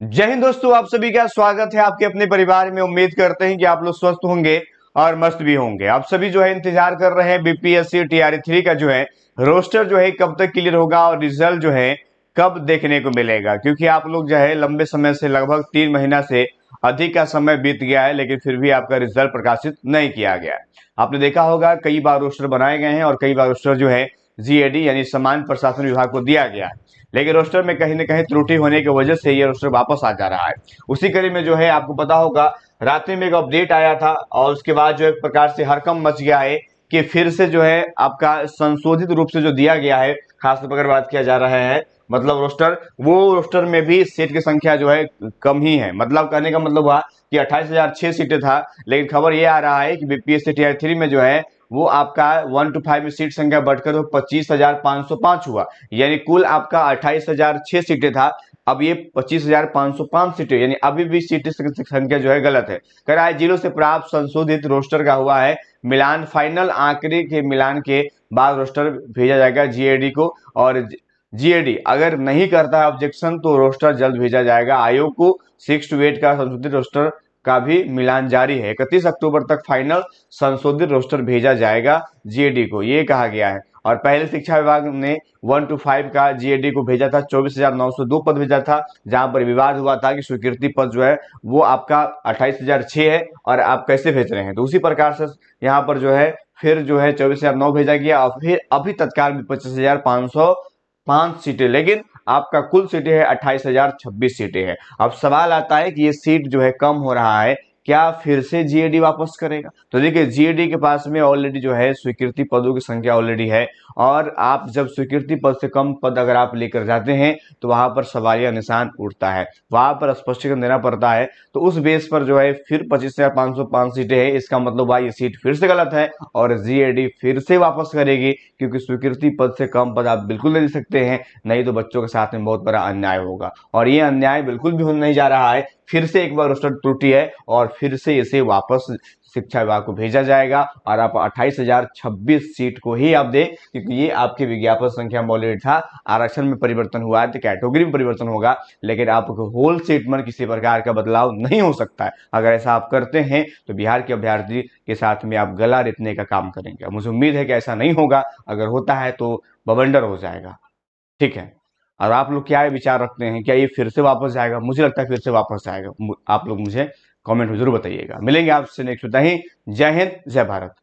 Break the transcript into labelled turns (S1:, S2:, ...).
S1: जय हिंद दोस्तों, आप सभी का स्वागत है आपके अपने परिवार में। उम्मीद करते हैं कि आप लोग स्वस्थ होंगे और मस्त भी होंगे। आप सभी जो है इंतजार कर रहे हैं बीपीएससी टीआरई 3 का जो है रोस्टर जो है कब तक क्लियर होगा और रिजल्ट जो है कब देखने को मिलेगा, क्योंकि आप लोग जो है लंबे समय से लगभग 3 महीना से अधिक का समय बीत गया है, लेकिन फिर भी आपका रिजल्ट प्रकाशित नहीं किया गया है। आपने देखा होगा कई बार रोस्टर बनाए गए हैं और कई बार रोस्टर जो है जीएडी यानी सामान्य प्रशासन विभाग को दिया गया है, लेकिन रोस्टर में कहीं ना कहीं त्रुटि होने की वजह से ये रोस्टर वापस आ जा रहा है। उसी कड़ी में जो है आपको पता होगा रात में एक अपडेट आया था और उसके बाद जो एक प्रकार से हड़कंप मच गया है कि फिर से जो है आपका संशोधित रूप से जो दिया गया है, खासतौर पर अगर बात किया जा रहा है मतलब रोस्टर, वो रोस्टर में भी सीट की संख्या जो है कम ही है। मतलब कहने का मतलब हुआ कि 28,006 सीटें था, लेकिन खबर ये आ रहा है कि बीपीएससी टीआर 3 में जो है वो आपका 1 to 5 में सीट संख्या बढ़कर 25,505 हुआ। यानी कुल आपका 28,006 सीटें था, अब ये 25,505 सीटें, यानी अभी भी सीटें संख्या जो है गलत है। कह रहा है जिलों से प्राप्त संशोधित रोस्टर का हुआ है मिलान, फाइनल आंकड़े के मिलान के बाद रोस्टर भेजा जाएगा जीएडी को, और जीएडी अगर नहीं करता है ऑब्जेक्शन तो रोस्टर जल्द भेजा जाएगा आयोग को। 6 to 8 का संशोधित रोस्टर का भी मिलान जारी है। 31 अक्टूबर तक फाइनल संशोधित रोस्टर भेजा जाएगा जीएडी को, ये कहा गया है। और पहले शिक्षा विभाग ने 1 to 5 का जीएडी को भेजा था, 24,902 पद भेजा था, जहां पर विवाद हुआ था कि स्वीकृति पद जो है वो आपका 28,006 है और आप कैसे भेज रहे हैं। तो उसी प्रकार से यहाँ पर जो है फिर जो है 24,009 भेजा गया और फिर अभी तत्काल में 25,505 सीटें, लेकिन आपका कुल सीटें है 28,026 सीटें हैं। अब सवाल आता है कि ये सीट जो है कम हो रहा है, क्या फिर से जीएडी वापस करेगा? तो देखिए जीएडी के पास में ऑलरेडी जो है स्वीकृति पदों की संख्या ऑलरेडी है, और आप जब स्वीकृति पद से कम पद अगर आप लेकर जाते हैं तो वहां पर सवालिया निशान उठता है, वहां पर स्पष्टीकरण देना पड़ता है। तो उस बेस पर जो है फिर 25,505 सीटें हैं, इसका मतलब भाई ये सीट फिर से गलत है और जीएडी फिर से वापस करेगी, क्योंकि स्वीकृति पद से कम पद आप बिल्कुल नहीं दे सकते हैं, नहीं तो बच्चों के साथ में बहुत बड़ा अन्याय होगा। और ये अन्याय बिल्कुल भी होने नहीं जा रहा है। फिर से एक बार रोस्टर त्रुटि है और फिर से इसे वापस शिक्षा विभाग को भेजा जाएगा और आप 28,026 सीट को ही आप दें, क्योंकि ये आपकी विज्ञापन संख्या में ऑलरेडी था। आरक्षण में परिवर्तन हुआ है तो कैटेगरी में परिवर्तन होगा, लेकिन आपको होल सीट में किसी प्रकार का बदलाव नहीं हो सकता है। अगर ऐसा आप करते हैं तो बिहार के अभ्यर्थी के साथ में आप गला रेतने का काम करेंगे। मुझे उम्मीद है कि ऐसा नहीं होगा, अगर होता है तो बवंडर हो जाएगा। ठीक है, और आप लोग क्या विचार रखते हैं, क्या ये फिर से वापस जाएगा? मुझे लगता है फिर से वापस जाएगा। आप लोग मुझे कमेंट में जरूर बताइएगा। मिलेंगे आपसे नेक्स्ट। ही जय हिंद, जय भारत।